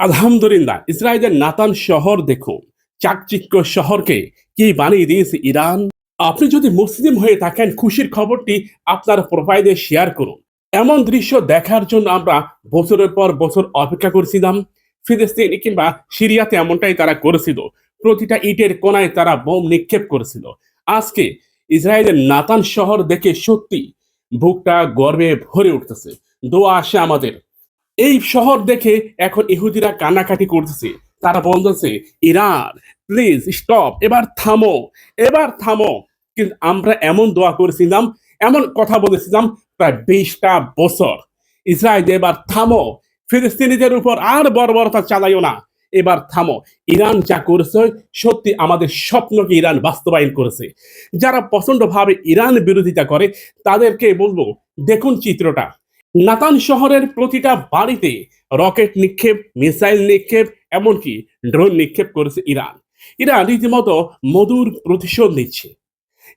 আলহামদুলিল্লাহ, ইসরায়েলের নাতান শহর দেখুন। চাকচিক্য শহরকে কি বানিয়ে দিয়েছে ইরান। আপনি যদি মুসলিম হয়ে থাকেন, খুশির খবরটি আপনার প্রোফাইলে শেয়ার করুন। এমন দৃশ্য দেখার জন্য আমরা বছরের পর বছর অপেক্ষা করছিলাম। ফিলিস্তিন কিংবা সিরিয়াতে এমনটাই তারা করেছিল। প্রতিটা ইটের কোনায় তারা বোম নিক্ষেপ করেছিল। আজকে ইসরায়েলের নাতান শহর দেখে সত্যি বুকটা গর্বে ভরে উঠতেছে। দোয়া আসে আমাদের। এই শহর দেখে এখন ইহুদিরা কান্নাকাটি করতেছে। তারা বলতেছে, ইরান প্লিজ স্টপ, এবার থামো, এবার থামো। কিন্তু আমরা এমন দোয়া করেছিলাম, এমন কথা বলেছিলাম প্রায় 20টা বছর, ইসরায়েল এবার থামো, ফিলিস্তিনিদের উপর আর বর্বরতা চালাইও না, এবার থামো। ইরান যা করেছে সত্যি আমাদের স্বপ্নকে ইরান বাস্তবায়ন করেছে। যারা প্রচন্ডভাবে ইরান বিরোধিতা করে তাদেরকে বলবো, দেখুন চিত্রটা। নাতান শহরের প্রতিটা বাড়িতে রকেট নিক্ষেপ, মিসাইল নিক্ষেপ, এমনকি ড্রোন নিক্ষেপ করেছে ইরান। ইরান রীতিমতো মধুর প্রতিশোধ নিচ্ছে।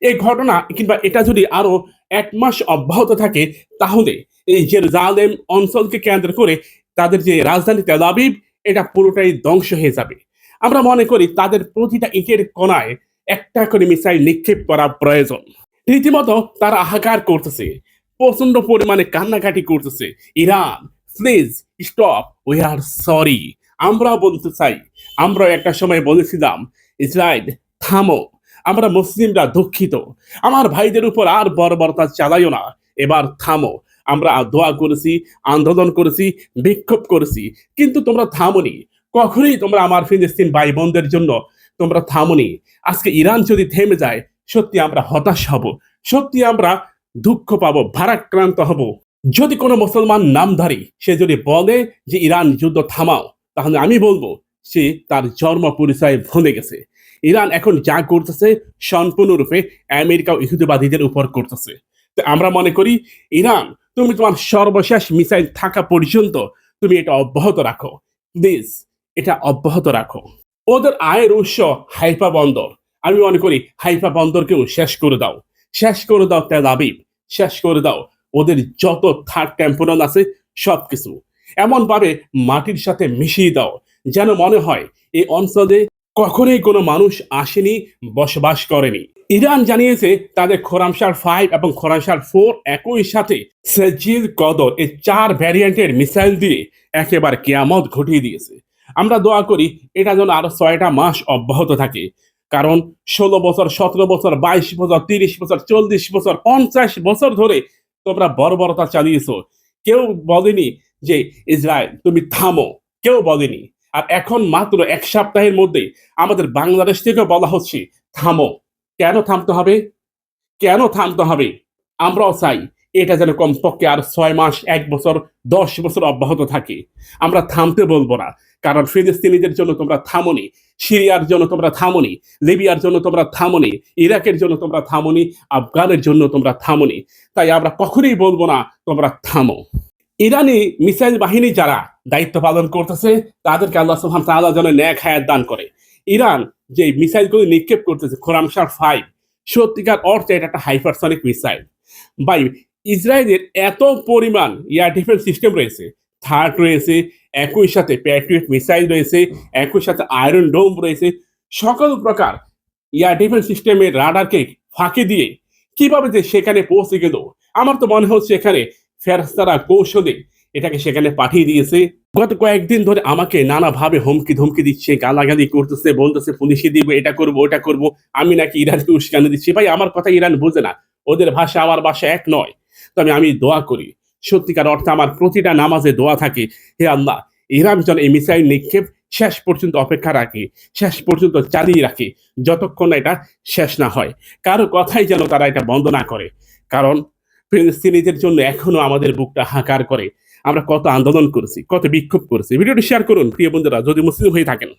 এই ঘটনা কিংবা এটা যদি আরো 1 মাস অব্যাহত থাকে, তাহলে এই জেরুজালেম অঞ্চলকে কেন্দ্র করে তাদের যে রাজধানী তেল আবিব, এটা পুরোটাই ধ্বংস হয়ে যাবে। আমরা মনে করি তাদের প্রতিটা ইটের কোনায় একটা করে মিসাইল নিক্ষেপ করা প্রয়োজন। রীতিমতো তারা হাহাকার করতেছে, প্রচন্ড পরিমাণে কান্নাকাটি করতেছে। Iran please stop, we are sorry. আমরা বলতে চাই, আমরা একটা সময় বলেছিলাম ইসরায়েল থামো, আমরা মুসলিমরা দুঃখিত, আমার ভাইদের উপর আর বর্বরতা চালাইও না, এবার থামো। আমরা দোয়া করেছি, আন্দোলন করেছি, বিক্ষোভ করেছি, কিন্তু তোমরা থামোনি। কখনোই তোমরা আমার ফিলিস্তিন ভাই বোনদের জন্য তোমরা থামোনি। আজকে ইরান যদি থেমে যায়, সত্যি আমরা হতাশ হব, সত্যি আমরা দুঃখ পাবো, ভারাক্রান্ত হব। যদি কোনো মুসলমান নামধারী সে যদি বলে যে ইরান যুদ্ধ থামাও, তাহলে আমি বলবো সে তার জন্ম পরিচয় ভুলে গেছে। ইরান এখন যা করতেছে সম্পূর্ণরূপে আমেরিকা ও ইহুদিবাদীদের উপর করতেছে। তো আমরা মনে করি, ইরান তুমি তোমার সর্বশেষ মিসাইল থাকা পর্যন্ত তুমি এটা অব্যাহত রাখো, প্লিজ এটা অব্যাহত রাখো। ওদের আয়ের উৎস হাইফা বন্দর। আমি মনে করি হাইফা বন্দরকেও শেষ করে দাও, শেষ করে দাও তেল আবিব, শেষ করে দাও ওদের যত থার্ড টেম্পোরাল আছে সবকিছু। এমন ভাবে মাটির সাথে মিশিয়ে দাও যেন মনে হয় এই অঞ্চলে কখনোই কোনো মানুষ আসেনি, বসবাস করেনি। ইরান জানিয়েছে তাদের খোরামশার 5 এবং খোরামশার 4 একই সাথে সেজিল কদর এই 4 ভ্যারিয়েন্টের মিসাইল দিয়ে একেবারে কিয়ামত ঘটিয়ে দিয়েছে। আমরা দোয়া করি এটা যেন আরো 6টা মাস অব্যাহত থাকে। কারণ 16 বছর, 17 বছর, 22 বছর, 30 বছর, 40 বছর, 50 বছর ধরে তোমরা বর্বরতা চালিয়েছো। কেউ বলেনি যে ইসরায়েল তুমি থামো, কেউ বলেনি। আর এখন মাত্র 1 সপ্তাহের মধ্যে আমাদের বাংলাদেশ থেকে বলা হচ্ছে থামো। কেন থামতে হবে? কেন থামতে হবে? আমরাও চাই এটা যেন কমপক্ষে আর 6 মাস, 1 বছর, 10 বছর অব্যাহত থাকে। আমরা থামতে বলবো না। কারণ ফিলিস্তিনিদের জন্য তোমরা থামোনি, সিরিয়ার জন্য তোমরা থামোনি, লিবিয়ার জন্য তোমরা থামোনি, ইরাকের জন্য তোমরা থামোনি, আফগানের জন্য তোমরা থামোনি। তাই আমরা কখনোই বলবো না তোমরা থামো। ইরানি মিসাইল বাহিনী যারা দায়িত্ব পালন করতেছে, তাদেরকে আল্লাহ সুবহান তাআলা যেন নেক হায়াত দান করে। ইরান যে মিসাইলগুলো নিক্ষেপ করতেছে খোরামশার 5, সত্যিকার অর্থে এটা একটা হাইপারসনিক মিসাইল। ভাই, ইসরায়েলের এত পরিমাণ এয়ার ডিফেন্স সিস্টেম রয়েছে, থার্ড রয়েছে, একই সাথে প্যাট্রিয়ট মিসাইল রয়েছে, একই সাথে আয়রন ডোম রয়েছে, সকল প্রকার এয়ার ডিফেন্স সিস্টেমের রাডারকে ফাঁকি দিয়ে কিভাবে যে সেখানে পৌঁছে গেল। আমার তো মনে হচ্ছে এখানে ফেরেশতারা কৌশলে এটাকে সেখানে পাঠিয়ে দিয়েছে। গত কয়েকদিন ধরে আমাকে নানাভাবে হুমকি ধমকি দিচ্ছে, গালাগালি করতেছে, বলতেছে পুলিশে দিব, এটা করবো, ওটা করবো। আমি নাকি ইরানকে উস্কানি দিচ্ছি। ভাই, আমার কথা ইরান বোঝে না। ওদের ভাষা আমার ভাষা এক নয়। তবে আমি দোয়া করি, সত্যিকার অর্থে আমার প্রতিটা নামাজে দোয়া থাকে, হে আল্লাহ, ইরান যেন এই মিসাইল নিক্ষেপ শেষ পর্যন্ত অপেক্ষা রাখে, শেষ পর্যন্ত চালিয়ে রাখে, যতক্ষণ না এটা শেষ না হয়। কারো কথাই যেন তারা এটা বন্ধ না করে। কারণ ফিলিস্তিনিদের জন্য এখনো আমাদের বুকটা হাহাকার করে। আমরা কত আন্দোলন করেছি, কত বিক্ষোভ করেছি। ভিডিওটি শেয়ার করুন প্রিয় বন্ধুরা, যদি মুসলিম হয়ে থাকেন।